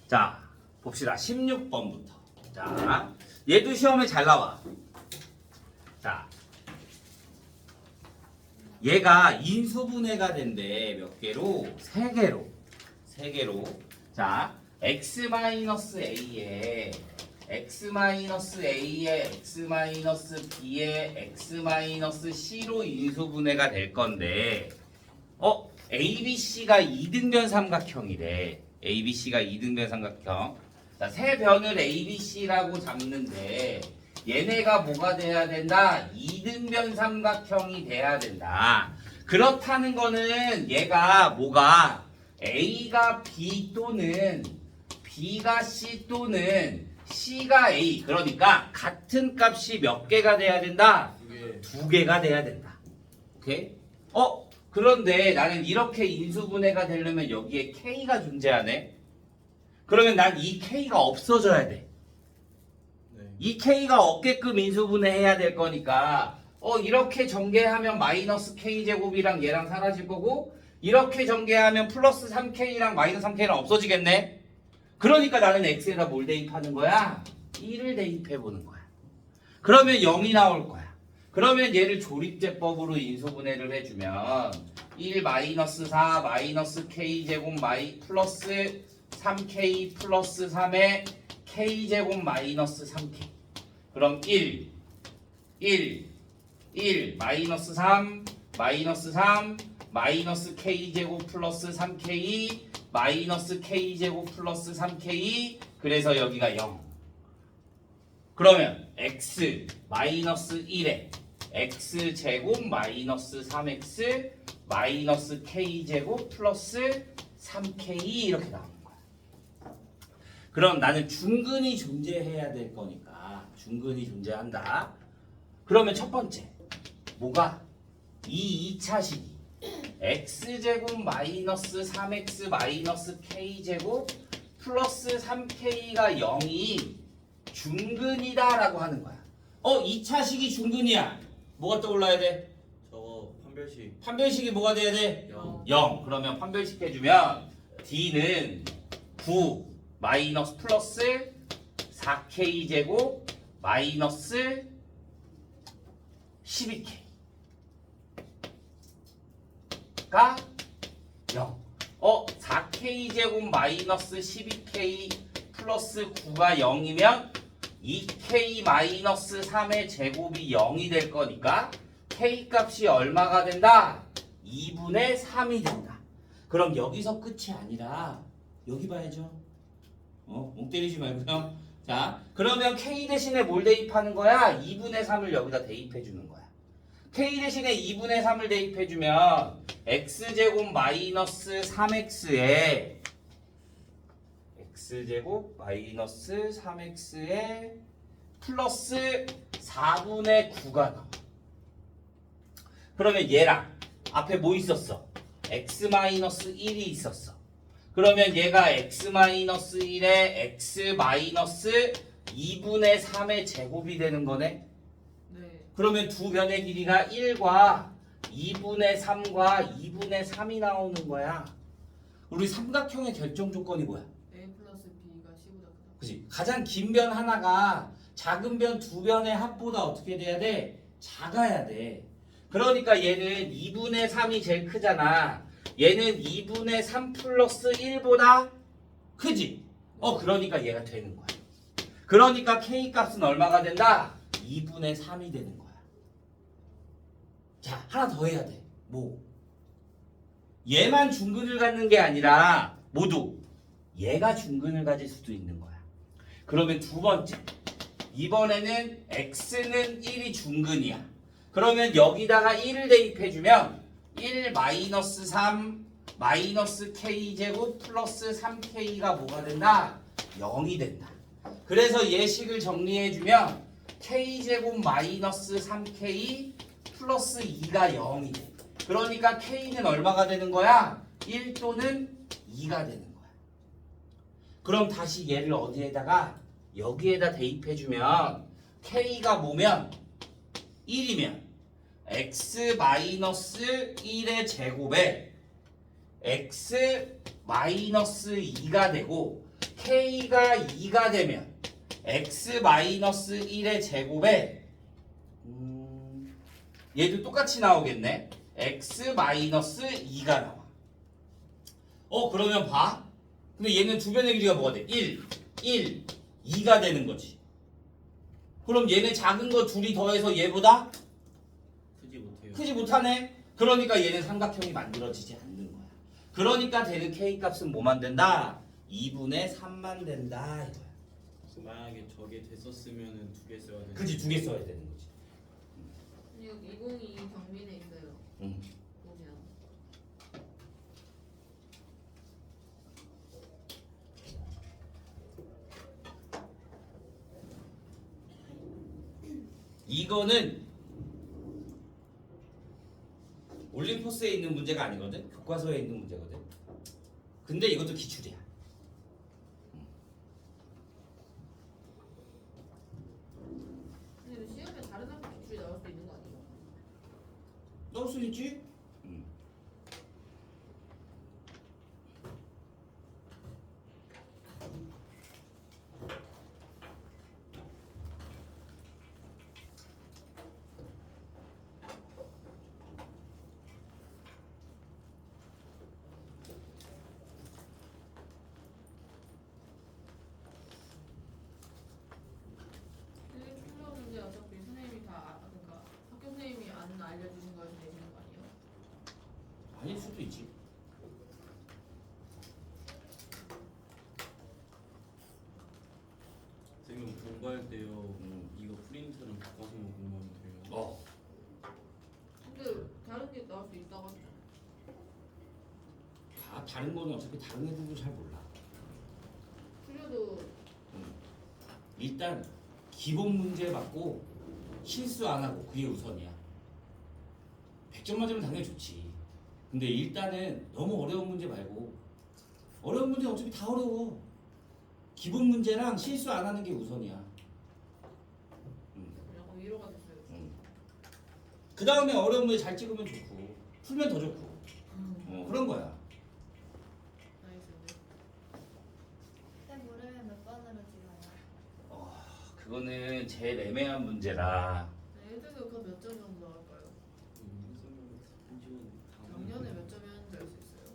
자, 봅시다. 16번부터. 자, 얘도 시험에 잘 나와. 자, 얘가 인수분해가 된대. 몇 개로? 3개로. 3개로. 자, x-a에 x-a에 x-b에 x-c로 인수분해가 될 건데 ABC가 이등변 삼각형이래. ABC가 이등변 삼각형. 자, 세 변을 ABC라고 잡는데 얘네가 뭐가 돼야 된다? 이등변 삼각형이 돼야 된다. 그렇다는 거는 얘가 뭐가 A가 B 또는 B가 C 또는 C가 A. 그러니까 같은 값이 몇 개가 돼야 된다? 2개가 돼야 된다. 오케이? 그런데 나는 이렇게 인수분해가 되려면 여기에 K가 존재하네. 그러면 난 이 K가 없어져야 돼. 이 K가 없게끔 인수분해해야 될 거니까 이렇게 전개하면 마이너스 K제곱이랑 얘랑 사라질 거고 이렇게 전개하면 플러스 3K랑 마이너스 3K랑 없어지겠네. 그러니까 나는 X에다 뭘 대입하는 거야? 1을 대입해 보는 거야. 그러면 0이 나올 거야. 그러면 얘를 조립제법으로 인수분해를 해주면 1 마이너스 4 마이너스 K제곱 플러스 3K 플러스 3에 K제곱 마이너스 3K. 그럼 1 마이너스 3 마이너스 3 마이너스 K제곱 플러스 3K 마이너스 K제곱 플러스 3K. 그래서 여기가 0. 그러면 X 마이너스 1에 X제곱 마이너스 3X 마이너스 K제곱 플러스 3K 이렇게 나오는 거야. 그럼 나는 중근이 존재해야 될 거니까 중근이 존재한다. 그러면 첫 번째 뭐가? 이 2차식이 X제곱 마이너스 3X 마이너스 K제곱 플러스 3K가 0이 중근이다 라고 하는 거야. 2차식이 중근이야. 뭐가 떠올라야 돼? 저거 판별식. 판별식이 뭐가 돼야 돼? 0. 0. 그러면 판별식 해주면 D는 9 마이너스 플러스 4K제곱 마이너스 12K 가 0. 4K제곱 마이너스 12K 플러스 9가 0이면 2K 마이너스 3의 제곱이 0이 될 거니까 K 값이 얼마가 된다? 2분의 3이 된다. 그럼 여기서 끝이 아니라 여기 봐야죠. 멍 때리지 말고요. 자, 그러면 K 대신에 뭘 대입하는 거야? 2분의 3을 여기다 대입해 주는 거야. K 대신에 2분의 3을 대입해 주면 X제곱 마이너스 3X에 X제곱 마이너스 3X에 플러스 4분의 9가 나와. 그러면 얘랑 앞에 뭐 있었어? X 마이너스 1이 있었어. 그러면 얘가 X-1에 X-2분의 3의 제곱이 되는 거네? 네. 그러면 두 변의 길이가 1과 2분의 3과 2분의 3이 나오는 거야. 우리 삼각형의 결정 조건이 뭐야? A 플러스 B가 C보다 크다. 그치? 가장 긴 변 하나가 작은 변 두 변의 합보다 어떻게 돼야 돼? 작아야 돼. 그러니까 얘는 2분의 3이 제일 크잖아. 얘는 2분의 3 플러스 1보다 크지? 그러니까 얘가 되는 거야. 그러니까 K 값은 얼마가 된다? 2분의 3이 되는 거야. 자, 하나 더 해야 돼. 뭐? 얘만 중근을 갖는 게 아니라 모두 얘가 중근을 가질 수도 있는 거야. 그러면 두 번째. 이번에는 X는 1이 중근이야. 그러면 여기다가 1을 대입해주면 1 마이너스 3 마이너스 K제곱 플러스 3K가 뭐가 된다? 0이 된다. 그래서 예식을 정리해주면 K제곱 마이너스 3K 플러스 2가 0이 돼. 그러니까 K는 얼마가 되는 거야? 1 또는 2가 되는 거야. 그럼 다시 얘를 어디에다가? 여기에다 대입해주면 K가 뭐면? 1이면 x-1의 제곱에 x-2가 되고 k가 2가 되면 x-1의 제곱에 얘도 똑같이 나오겠네. x-2가 나와. 그러면 봐. 근데 얘는 두 변의 길이가 뭐가 돼? 1, 2가 되는 거지. 그럼 얘네 작은 거 둘이 더해서 얘보다 크지 못해요. 크지 못하네. 그러니까 얘는 삼각형이 만들어지지 않는 거야. 그러니까 되는 k 값은 뭐만 된다? 2분의 3만 된다 이거야. 만약에 저게 됐었으면은 두 개 써야 돼. 그지, 두 개 써야 되는 거지. 이거 202 경민에 있어요. 응. 보면. 이거는 올림포스에 있는 문제가 아니거든. 교과서에 있는 문제거든. 근데 이것도 기출이야. 근데 시험에 다른 학교 기출이 나올 수 있는 거 아니에요? 넣을 수 있지? 근데 출력 문제 어차피 선생님이 그러니까 학교 선생님이 안 알려주신 거에서 내시는 거 아니에요? 아닐 수도 있지. 선생님 공부할 때요. 이거 프린트랑 바꿔서만 공부하면 돼요. 근데 다른 게 나올 수 있다고 하죠. 다른 거는 어차피 다른 애들도 잘 몰라. 출력도 일단 기본 문제 맞고 실수 안 하고 그게 우선이야. 100점 맞으면 당연히 좋지. 근데 일단은 너무 어려운 문제 말고, 어려운 문제는 어차피 다 어려워. 기본 문제랑 실수 안 하는 게 우선이야. 약간 위로가 됐어요. 그 다음에 어려운 문제 잘 찍으면 좋고 풀면 더 좋고 그런 거야. 나이스인데. 쌤 모르면 몇 번으로 찍어요? 그거는 제일 애매한 문제라. 애들도 그 몇 점 정도 나올까요? 작년에 몇 점이었는지 알 수 있어요?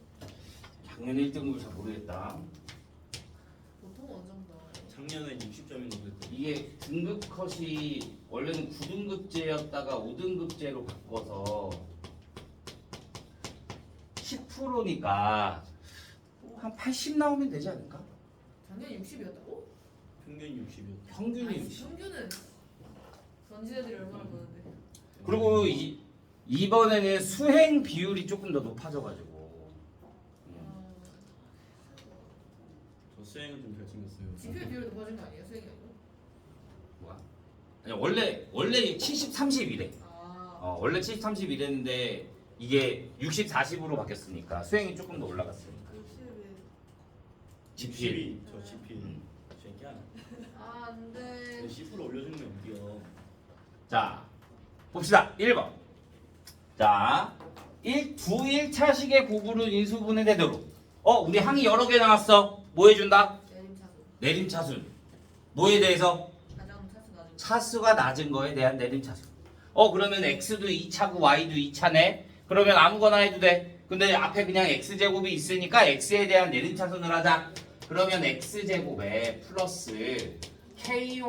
작년 1등급을 잘 모르겠다. 보통 어느 정도 나와요? 작년에 60점인 거 그랬거든요. 이게 등급 컷이 원래는 9등급제였다가 5등급제로 바꿔서 10%니까 한 80 나오면 되지 않을까? 작년 60이었다고? 평균 60이었다. 평균이 60. 평균은 전진 애들이 얼마나 보는데? 그리고 이번에는 수행 비율이 조금 더 높아져가지고 저 수행은 좀 잘 챙겼어요. 지표 비율 높아진 거 아니에요? 수행이 아니고? 뭐야? 아니, 원래 70, 30이래. 원래 70, 30 이랬는데 이게 60, 40으로 바뀌었으니까 수행이 조금 더 올라갔으니까. 60에 지필. 저 지필. 새끼야. 아 안돼. 10% 올려주는 게 어디야? 자, 봅시다. 1번. 자, 두 1차식의 고구려 인수분해 되도록. 우리 항이 여러 개 나왔어. 뭐 해준다? 내림차수. 내림차순. 뭐에 대해서? 가장 차수 낮은. 차수가 낮은 거에 대한 내림차순. 그러면 x도 2차고 y도 2차네. 그러면 아무거나 해도 돼. 근데 앞에 그냥 x제곱이 있으니까 x에 대한 내림차순을 하자. 그러면 x제곱에 플러스 ky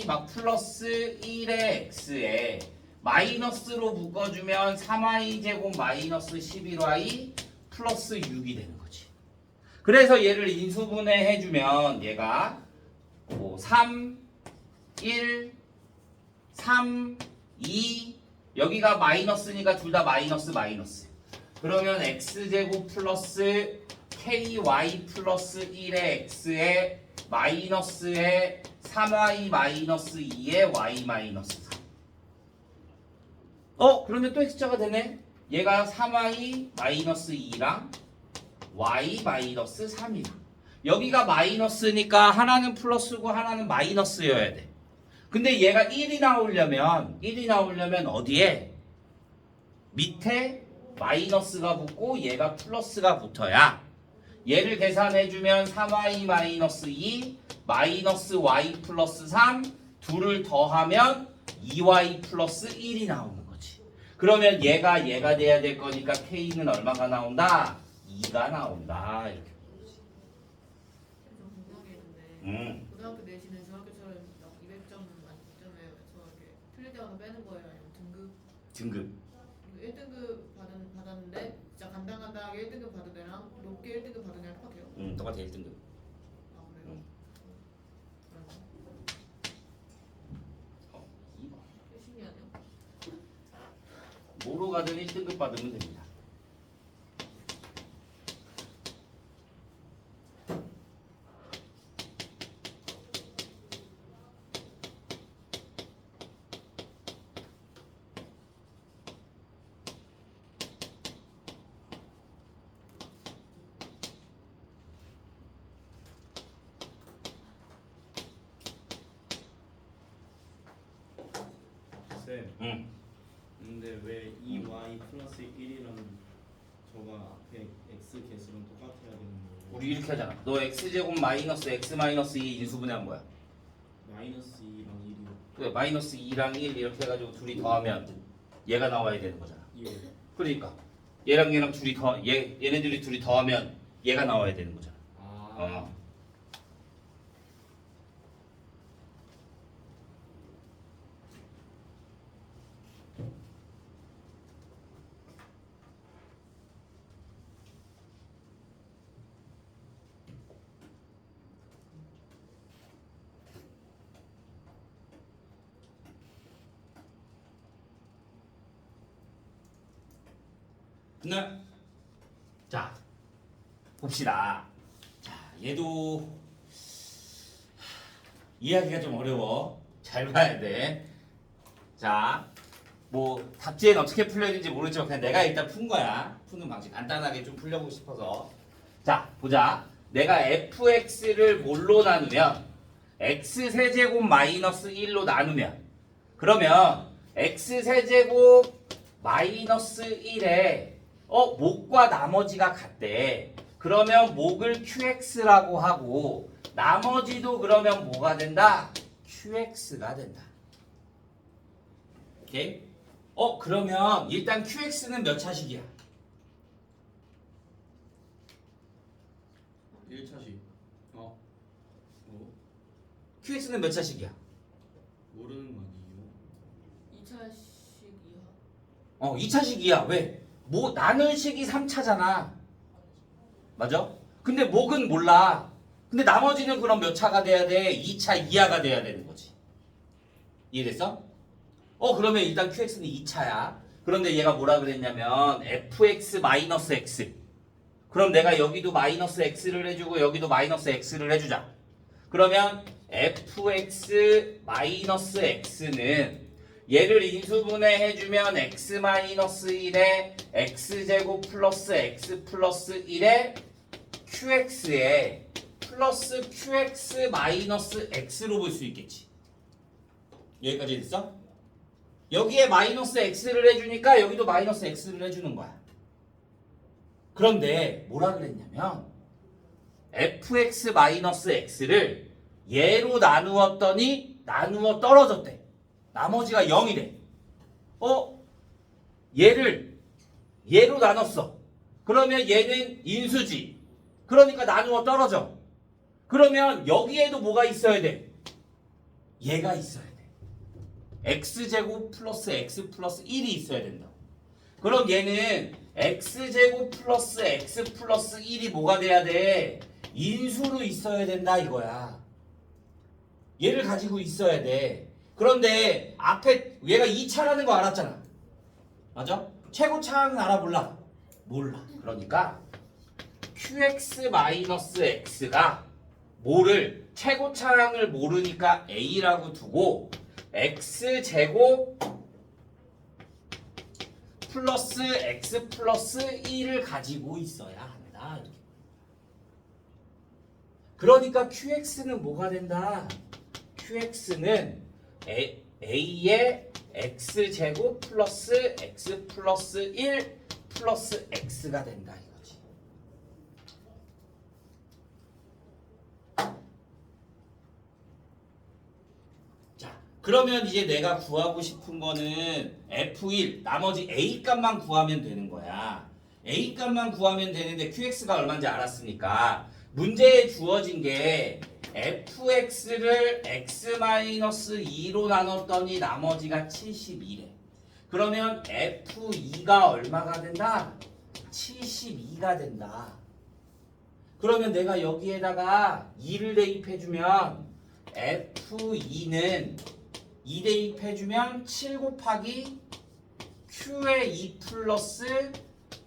막 플러스 1의 x에 마이너스로 묶어주면 3y제곱 마이너스 11y 플러스 6이 되는 거지. 그래서 얘를 인수분해 해주면 얘가 3, 1, 3, 2 여기가 마이너스니까 둘 다 마이너스 마이너스. 그러면 x제곱 플러스 ky 플러스 1의 x에 마이너스에 3y 마이너스 2의 y 마이너스 3. 그러면 또 x자가 되네. 얘가 3y 마이너스 2랑 y 마이너스 3이다. 여기가 마이너스니까 하나는 플러스고 하나는 마이너스여야 돼. 근데 얘가 1이 나오려면 어디에? 밑에 마이너스가 붙고 얘가 플러스가 붙어야 얘를 계산해주면 3y-2 마이너스 y 플러스 3 둘을 더하면 2y 플러스 1이 나오는 거지. 그러면 얘가 돼야 될 거니까 k는 얼마가 나온다? 2가 나온다. 이렇게. 좀 궁금한 게 있는데 고등학교 내신은 중학교처럼 200점 만점에 저렇게 틀릴 때마다 빼는 거예요? 아니면 등급? 1등급 받았는데 진짜 간당간당하게 1등급 받은 애랑 높게 1등급 받은 애랑 똑같아요? 똑같아 1등급. 아 그래요? 꽤 신기하네요. 뭐로 가든 1등급 받으면 됩니다. 쌤. 근데 왜 2y 플러스 1이랑 저가 앞에 x 개수랑 똑같아야 되는 거예요? 우리 이렇게 하잖아. 너 x제곱 마이너스 x 마이너스 2 인수분해한 거야. 마이너스 2랑 1이요. 그래 마이너스 2랑 1 이렇게 해가지고 둘이 더하면 얘가 나와야 되는 거잖아. 예. 그러니까 얘랑 둘이 얘네들이 둘이 더하면 얘가 나와야 되는 거잖아. 아. 네. 자 봅시다. 자 얘도 이해하기가 좀 어려워. 잘 봐야 돼. 자 뭐 답지에는 어떻게 풀려야 되는지 모르지만 그냥 내가 일단 푼 거야. 푸는 방식 간단하게 좀 풀려보고 싶어서. 자 보자. 내가 fx를 뭘로 나누면 x세제곱 마이너스 1로 나누면 그러면 x세제곱 마이너스 1에 목과 나머지가 같대. 그러면 목을 qx라고 하고 나머지도 그러면 뭐가 된다? qx가 된다. 오케이? 그러면 일단 qx는 몇 차식이야? 1차식. 뭐? qx는 몇 차식이야? 모르는 거 아니에요? 2차식 이하. 2차식이야. 왜? 나눌 식이 3차잖아. 맞아? 근데 목은 몰라. 근데 나머지는 그럼 몇 차가 돼야 돼? 2차 이하가 돼야 되는 거지. 이해됐어? 그러면 일단 qx는 2차야. 그런데 얘가 뭐라 그랬냐면 fx 마이너스 x. 그럼 내가 여기도 마이너스 x를 해주고 여기도 마이너스 x를 해주자. 그러면 fx 마이너스 x는 얘를 인수분해해주면 x 마이너스 1에 x제곱 플러스 x 플러스 1에 qx에 플러스 qx 마이너스 x로 볼 수 있겠지. 여기까지 됐어? 여기에 마이너스 x를 해주니까 여기도 마이너스 x를 해주는 거야. 그런데 뭐라 그랬냐면 fx 마이너스 x를 얘로 나누었더니 나누어 떨어졌대. 나머지가 0이래. 얘로 나눴어. 그러면 얘는 인수지. 그러니까 나누어 떨어져. 그러면 여기에도 뭐가 있어야 돼? 얘가 있어야 돼. x제곱 플러스 x 플러스 1이 있어야 된다. 그럼 얘는 x제곱 플러스 x 플러스 1이 뭐가 돼야 돼? 인수로 있어야 된다 이거야. 얘를 가지고 있어야 돼. 그런데 앞에 얘가 2차라는 거 알았잖아. 맞아? 최고차항은 알아 몰라? 몰라. 그러니까 qx-x가 뭐를 최고차항을 모르니까 a라고 두고 x제곱 플러스 x 플러스 1을 가지고 있어야 한다. 이렇게. 그러니까 qx는 뭐가 된다? qx는 a의 x제곱 플러스 x 플러스 1 플러스 x가 된다 이거지. 그러면 이제 내가 구하고 싶은 거는 F1 나머지 A 값만 구하면 되는 거야. A 값만 구하면 되는데 QX가 얼마인지 알았으니까 문제에 주어진 게 FX를 X-2로 나눴더니 나머지가 72래. 그러면 F2가 얼마가 된다? 72가 된다. 그러면 내가 여기에다가 2를 대입해주면 F2는 2 대입해주면 7 곱하기 Q의 2 플러스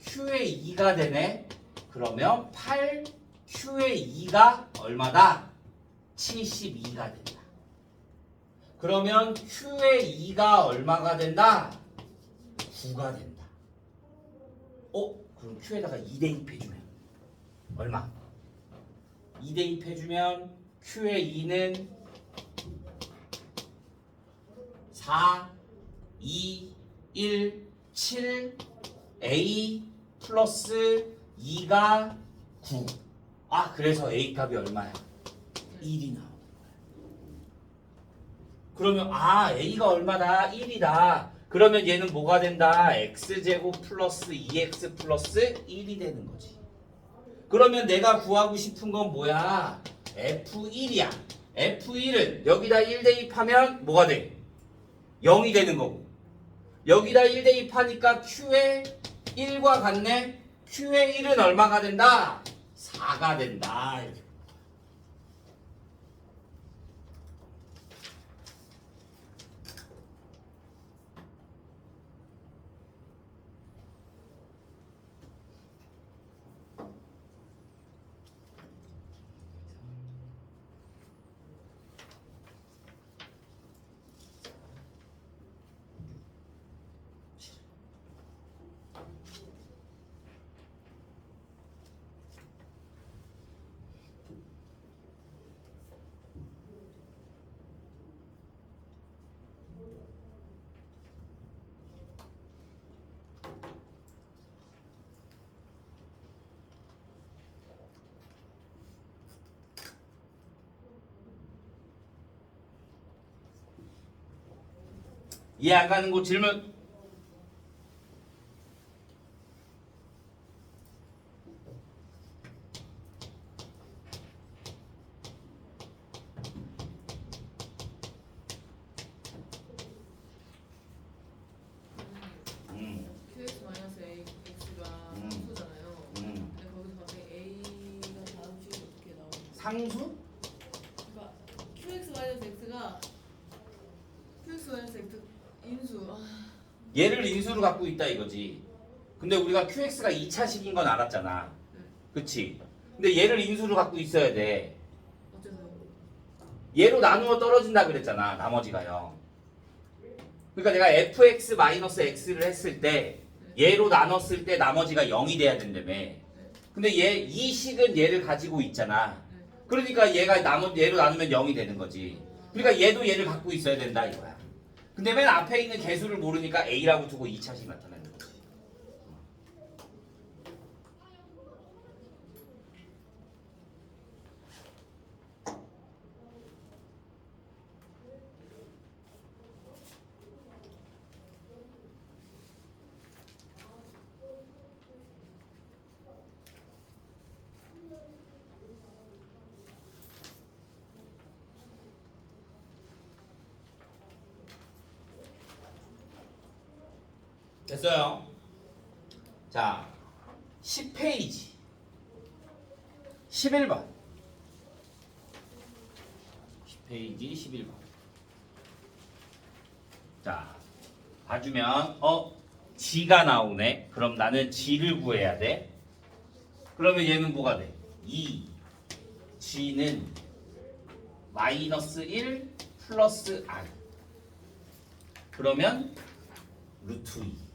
Q의 2가 되네. 그러면 8 Q의 2가 얼마다? 72가 된다. 그러면 Q의 2가 얼마가 된다? 9가 된다. 그럼 Q에다가 2 대입해주면 얼마? 2 대입해주면 Q의 2는 4, 2, 1, 7, A 플러스 2가 9. 그래서 A 값이 얼마야? 1이 나오는 거야. 그러면 A가 얼마다? 1이다. 그러면 얘는 뭐가 된다? X제곱 플러스 2X 플러스 1이 되는 거지. 그러면 내가 구하고 싶은 건 뭐야? F1이야. F1은 여기다 1 대입하면 뭐가 돼? 0이 되는 거고. 여기다 1 대입하니까 Q의 1과 같네. Q의 1은 얼마가 된다? 4가 된다. 이렇게. 이해 안 가는 거 질문? QX 마이너스 AX가 상수잖아요. 근데 거기서 갑자기 A가 다음 식이 어떻게 나오는 거예요? 상수? 그러니까 QX 마이너스 X가 QX 마이너스 X 인수. 얘를 인수로 갖고 있다 이거지. 근데 우리가 QX가 2차식인 건 알았잖아. 그치? 근데 얘를 인수로 갖고 있어야 돼. 어째서? 얘로 나누어 떨어진다 그랬잖아. 나머지가요. 그러니까 내가 fx-x를 했을 때 얘로 나눴을 때 나머지가 0이 돼야 된다며. 근데 이 식은 얘를 가지고 있잖아. 그러니까 얘가 얘로 나누면 0이 되는 거지. 그러니까 얘도 얘를 갖고 있어야 된다 이거야. 근데 맨 앞에 있는 개수를 모르니까 A라고 두고 2차식 나타나는 거지. 됐어요. 자, 10페이지 11번 10페이지 11번 자, 봐주면 G가 나오네. 그럼 나는 G를 구해야 돼. 그러면 얘는 뭐가 돼? 2 G는 마이너스 1 플러스 R 그러면 루트 2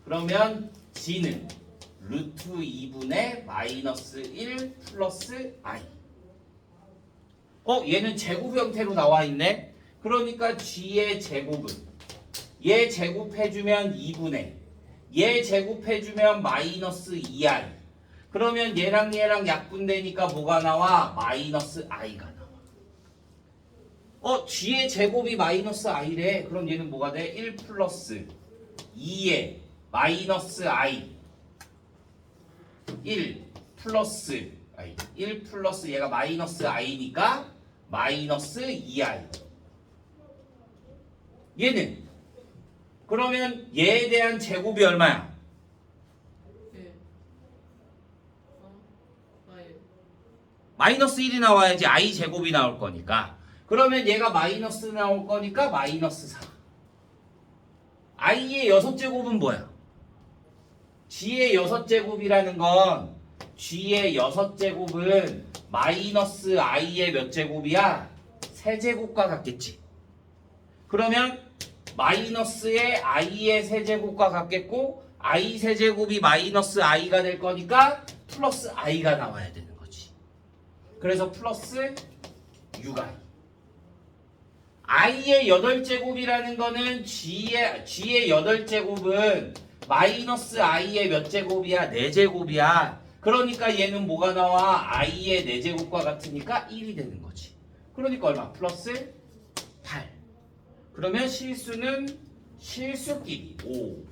그러면 G는 루트 2분의 마이너스 1 플러스 I 얘는 제곱 형태로 나와 있네. 그러니까 G의 제곱은 얘 제곱해주면 2분의 얘 제곱해주면 마이너스 2I 그러면 얘랑 약분되니까 뭐가 나와? 마이너스 I가 나와. g의 제곱이 마이너스 i래. 그럼 얘는 뭐가 돼? 1 플러스 2의 마이너스 i 1 플러스 얘가 마이너스 i니까 마이너스 2i. 얘는 그러면 얘에 대한 제곱이 얼마야? 예. 예. 마이너스 1이 나와야지 i 제곱이 나올 거니까. 그러면 얘가 마이너스 나올 거니까 마이너스 4. i의 6제곱은 뭐야? g의 6제곱이라는 건 g의 6제곱은 마이너스 i의 몇 제곱이야? 세제곱과 같겠지. 그러면 마이너스의 i의 세제곱과 같겠고 i 세제곱이 마이너스 i가 될 거니까 플러스 i가 나와야 되는 거지. 그래서 플러스 6i. i의 8제곱이라는 거는 g의 8제곱은 마이너스 i의 몇 제곱이야? 4제곱이야. 그러니까 얘는 뭐가 나와? i의 4제곱과 같으니까 1이 되는 거지. 그러니까 얼마? 플러스 8. 그러면 실수는 실수끼리 5.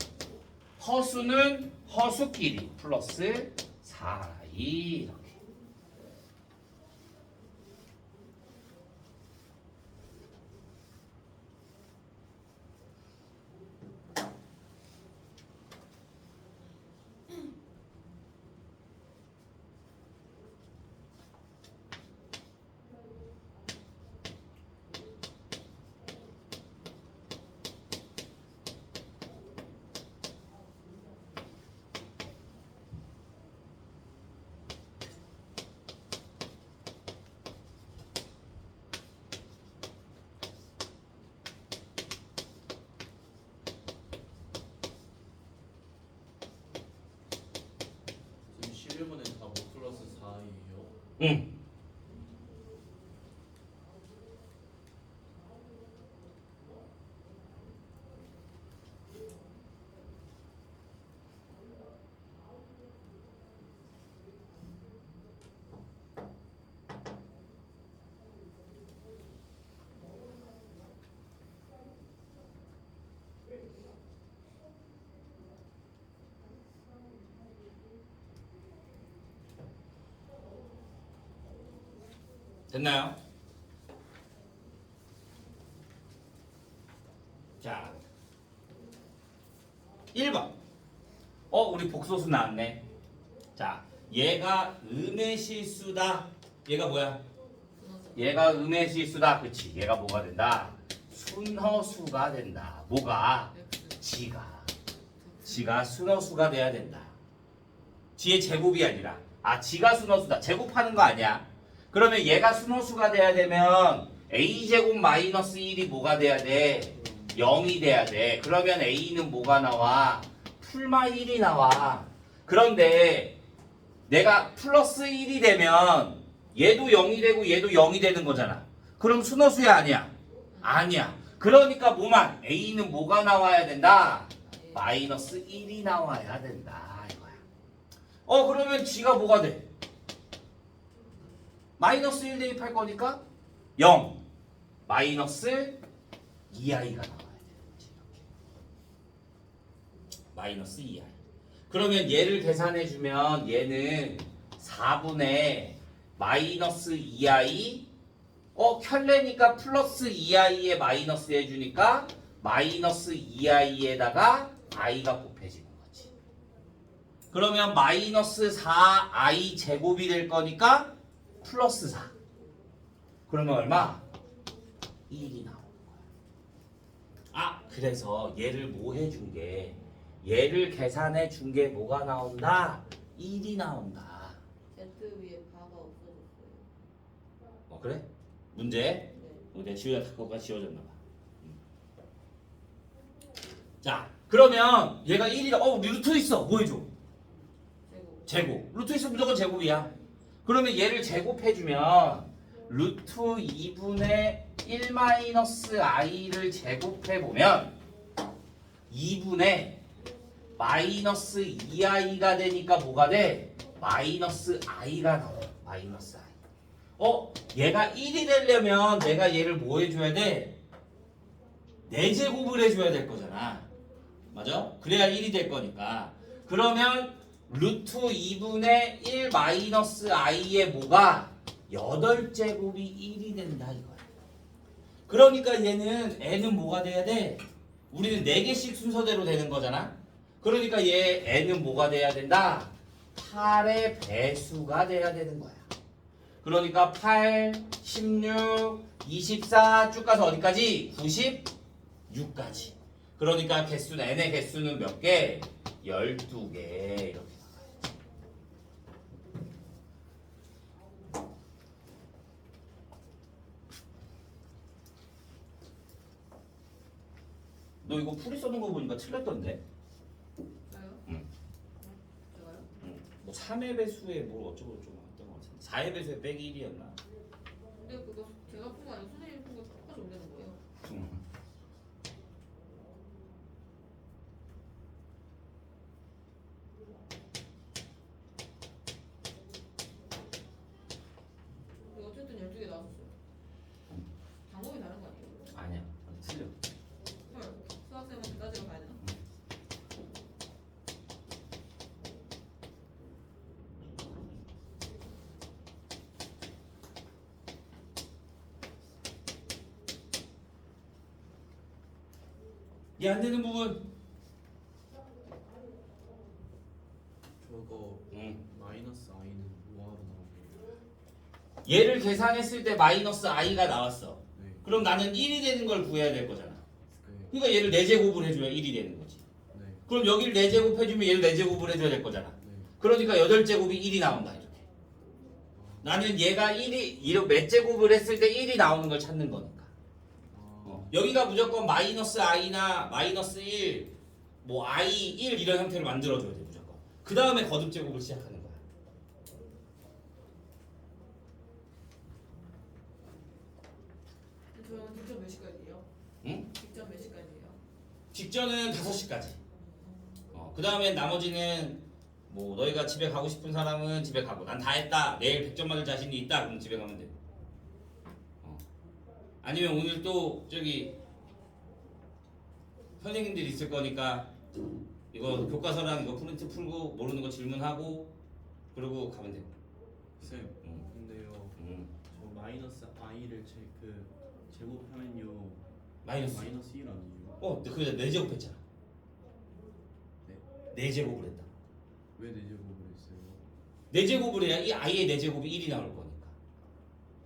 허수는 허수끼리 플러스 4i 이렇게. 지금 11번에 다 5 플러스 4예요. 응. 됐나요? 자, 1번. 우리 복소수 나왔네. 자, 얘가 음의 실수다. 얘가 뭐야? 얘가 음의 실수다. 그치? 얘가 뭐가 된다? 순허수가 된다. 뭐가? 지가 순허수가 돼야 된다. 지의 제곱이 아니라. 지가 순허수다. 제곱하는 거 아니야. 그러면 얘가 순호수가 돼야 되면 a제곱 마이너스 1이 뭐가 돼야 돼? 0이 돼야 돼. 그러면 a는 뭐가 나와? 풀마 1이 나와. 그런데 내가 플러스 1이 되면 얘도 0이 되고 얘도 0이 되는 거잖아. 그럼 순호수야 아니야? 아니야. 그러니까 뭐만? a는 뭐가 나와야 된다? 마이너스 1이 나와야 된다 이거야. 그러면 g가 뭐가 돼? 마이너스 1 대입할 거니까 0 마이너스 2i가 나와야 되는 거지. 이렇게. 마이너스 2i. 그러면 얘를 계산해 주면 얘는 4분의 마이너스 2i 켤레니까 플러스 2i에 마이너스 해주니까 마이너스 2i에다가 i가 곱해지는 거지. 그러면 마이너스 4i 제곱이 될 거니까 플러스 4. 그러면 얼마? 1이 나오는 거야. 그래서 얘를 뭐 해준 게 얘를 계산해 준 게 뭐가 나온다? 1이 나온다. Z 위에 바가 없어졌어요. 그래? 문제? 내가 지우야 그거가 지워졌나 봐. 자, 그러면 얘가 1이다. 루트 있어. 뭐 해줘? 제곱. 루트 있으면 무조건 제곱이야. 그러면 얘를 제곱해주면 루트 2분의 1 마이너스 i를 제곱해보면 2분의 마이너스 2i가 되니까 뭐가 돼? 마이너스 i가 나와. 마이너스 i. 얘가 1이 되려면 내가 얘를 뭐 해줘야 돼? 4제곱을 해줘야 될 거잖아. 맞아? 그래야 1이 될 거니까. 그러면 루트 2분의 1 마이너스 i의 뭐가 8제곱이 1이 된다 이거야. 그러니까 얘는 n은 뭐가 돼야 돼? 우리는 4개씩 순서대로 되는 거잖아. 그러니까 얘 n은 뭐가 돼야 된다? 8의 배수가 돼야 되는 거야. 그러니까 8, 16, 24 쭉 가서 어디까지? 96까지. 그러니까 개수는 n의 개수는 몇 개? 12개 이렇게 나가야지. 너 이거 풀이 써는 거 보니까 틀렸던데? 저요? 응. 제가요? 뭐 3의 배수에 뭐 어쩌고 저쩌고 했던 거 같은데 4의 배수에 빼기 1이었나? 근데 그거 제가 푼 거 아니고 선생님이 푼거 똑같이 옮기는 거예요. 근데 어쨌든 12개 나왔었어요. 방법이 다른 거 아니에요? 아니야 틀려. 헐, 수학생한테 따지러 가야 되나? 얘 안 되는 부분. 저거 마이너스 i는 뭐하러 나오게요? 얘를 계산했을 때 마이너스 i가 나왔어. 네. 그럼 나는 1이 되는 걸 구해야 될 거잖아. 네. 그러니까 얘를 4제곱을 해줘야 1이 되는 거지. 네. 그럼 여기를 4제곱 해주면 얘를 4제곱을 해줘야 될 거잖아. 네. 그러니까 8제곱이 1이 나온다 이렇게. 나는 얘가 1이 이렇게 몇 제곱을 했을 때 1이 나오는 걸 찾는 거니까. 여기가 무조건 마이너스 i나 마이너스 1, 뭐 i 1 이런 형태를 만들어줘야 돼 무조건. 그 다음에 거듭 제곱을 시작하는 거야. 저는 직접 몇 시까지예요? 응? 직접 몇 시까지예요? 직전은 5시까지. 그 다음에 나머지는 뭐 너희가 집에 가고 싶은 사람은 집에 가고 난 다 했다. 내일 100점 맞을 자신이 있다. 그럼 집에 가면 돼. 아니면 오늘 또 저기 선생님들이 있을 거니까 이거 교과서랑 이거 프린트 풀고 모르는 거 질문하고 그러고 가면 돼. 쌤, 근데요, 저 마이너스 i를 제곱하면요 마이너스. 마이너스 1 아니에요? 그래서 4제곱 했잖아. 네? 4제곱을 했다. 왜 4제곱을 했어요? 4제곱을 해야 이 i의 4제곱이 1이 나올 거니까.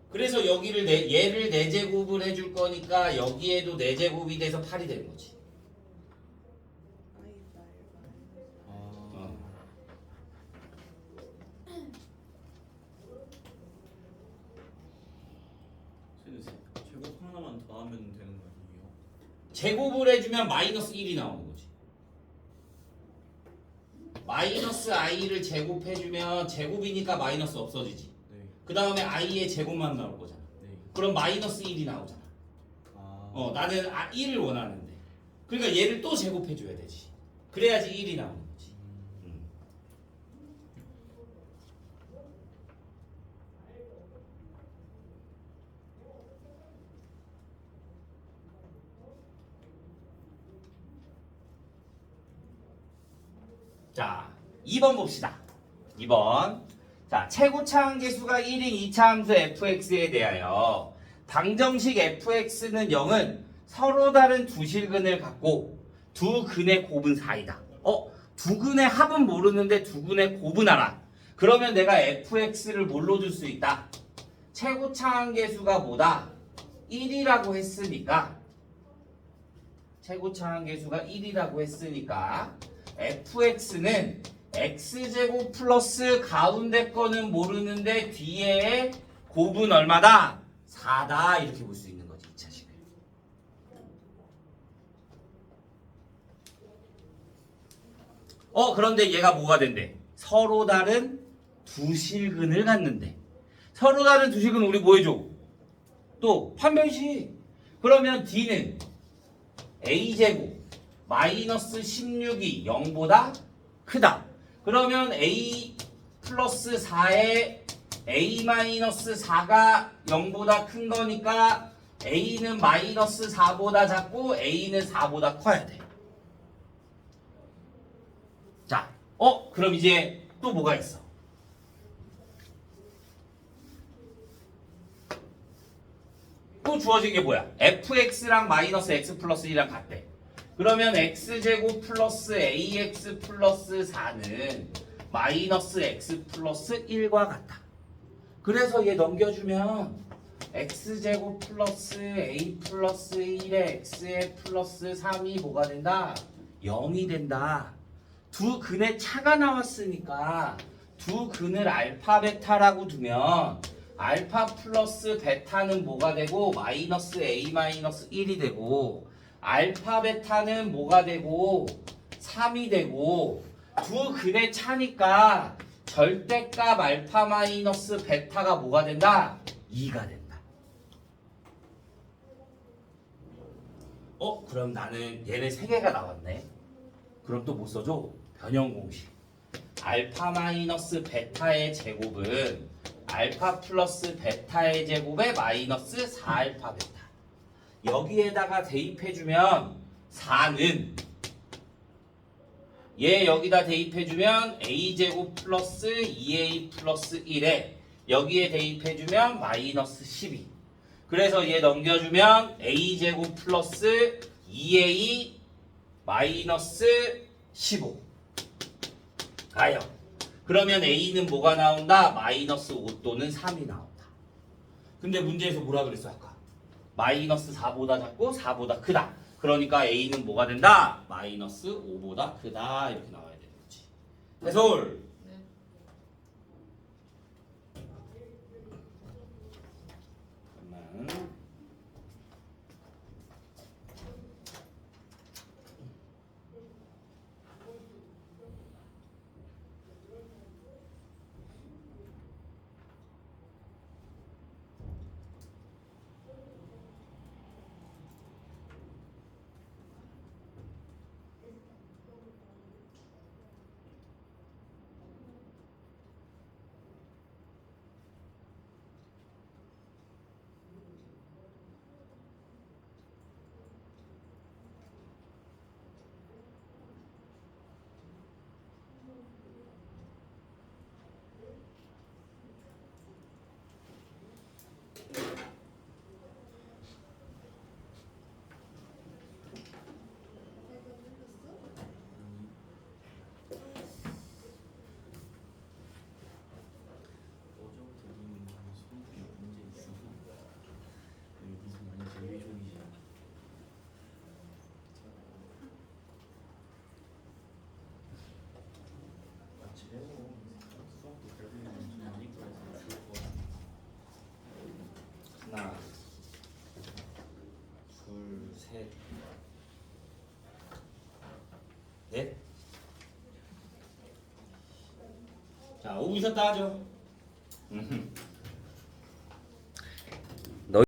그래서 여기를 얘를 4제곱을 해줄 거니까 여기에도 4제곱이 돼서 8이 되는 거지. 제곱 하나만 더 하면 되는 거 아니에요? 제곱을 해주면 마이너스 1이 나오는 거지. 마이너스 i를 제곱해주면 제곱이니까 마이너스 없어지지. 네. 그 다음에 i의 제곱만 나올 거잖아. 네. 그럼 마이너스 1이 나오잖아. 나는 1을 원하는데. 그러니까 얘를 또 제곱해줘야 되지. 그래야지 1이 나오는 거지. 자, 2번 봅시다. 2번. 자, 최고차항 계수가 1인 2차 함수 fx에 대하여 방정식 fx는 0은 서로 다른 두 실근을 갖고 두 근의 곱은 4이다. 두 근의 합은 모르는데 두 근의 곱은 알아. 그러면 내가 fx를 뭘로 줄 수 있다? 최고차항 계수가 뭐다? 1이라고 했으니까 최고차항 계수가 1이라고 했으니까 fx는 x제곱 플러스 가운데 거는 모르는데 뒤에 곱은 얼마다? 4다 이렇게 볼 수 있는 거지 2차식을. 그런데 얘가 뭐가 된대? 서로 다른 두 실근을 갖는데 서로 다른 두 실근 우리 뭐 해줘? 또 판별식. 그러면 D는 A제곱 마이너스 16이 0보다 크다. 그러면 A 플러스 4의 a-4가 0보다 큰 거니까 a는 -4보다 작고 a는 4보다 커야 돼. 자, 그럼 이제 또 뭐가 있어? 또 주어진 게 뭐야? fx랑 -x 플러스 1이랑 같대. 그러면 x제곱 플러스 ax 플러스 4는 -x 플러스 1과 같다. 그래서 얘 넘겨주면 x제곱 플러스 a 플러스 1의 x의 플러스 3이 뭐가 된다? 0이 된다. 두 근의 차가 나왔으니까 두 근을 알파 베타라고 두면 알파 플러스 베타는 뭐가 되고 마이너스 a 마이너스 1이 되고 알파 베타는 뭐가 되고 3이 되고 두 근의 차니까 절대값 알파 마이너스 베타가 뭐가 된다? 2가 된다. 그럼 나는 얘네 세 개가 나왔네. 그럼 또 뭐 써줘? 변형 공식. 알파 마이너스 베타의 제곱은 알파 플러스 베타의 제곱에 마이너스 4알파 베타. 여기에다가 대입해주면 4는 얘 여기다 대입해주면 a제곱 플러스 2a 플러스 1에 여기에 대입해주면 마이너스 12. 그래서 얘 넘겨주면 a제곱 플러스 2a 마이너스 15 가요. 그러면 a는 뭐가 나온다? 마이너스 5 또는 3이 나온다. 근데 문제에서 뭐라 그랬어 아까? 마이너스 4보다 작고 4보다 크다. 그러니까 a는 뭐가 된다? 마이너스 5보다 크다. 이렇게 나와야 되는 거지. 해솔. 네. 잠깐만. 어제부터 님 손이 문제 있어. 여기서 많이 제일 종이지. 제호 수업도 결국에는 좀 많이 끌어서 좋을 것 같아. 하나, 둘, 셋, 넷. 자, 5분 쉬었다 하죠.